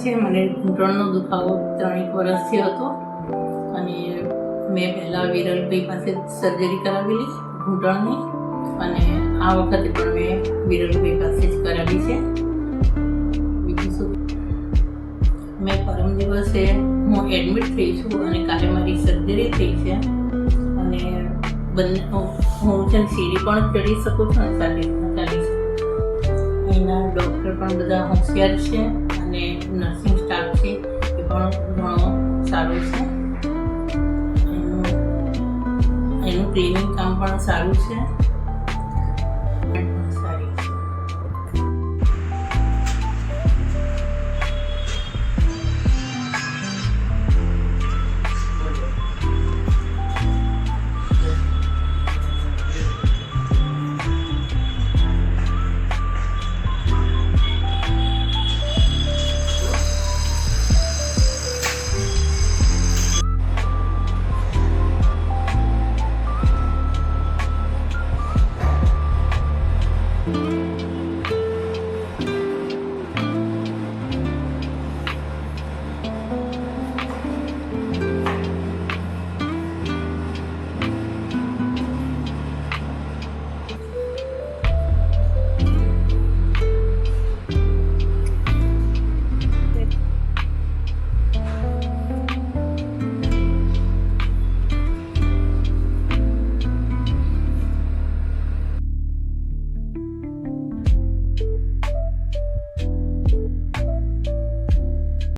છે. મને ઘૂંટણનો દુખાવો 3 વર્ષથી હતો અને મેં પહેલાં વિરલભાઈ પાસે સર્જરી કરાવેલી ઘૂંટણની અને આ વખતે પણ મેં વિરલભાઈ પાસે જ કરાવી છે. બીજું શું, મેં પરમ દિવસે હું એડમિટ થઈ છું અને કાલે મારી સર્જરી થઈ છે અને હું છે સીડી પણ ચડી શકું છું અને સાથે ચાલી શકું. અહીંના ડૉક્ટર પણ બધા હોશિયાર છે અને નર્સિંગ સ્ટાફ છે એ પણ ઘણો સારો છે. એનું ક્લિનિંગ કામ પણ સારું છે.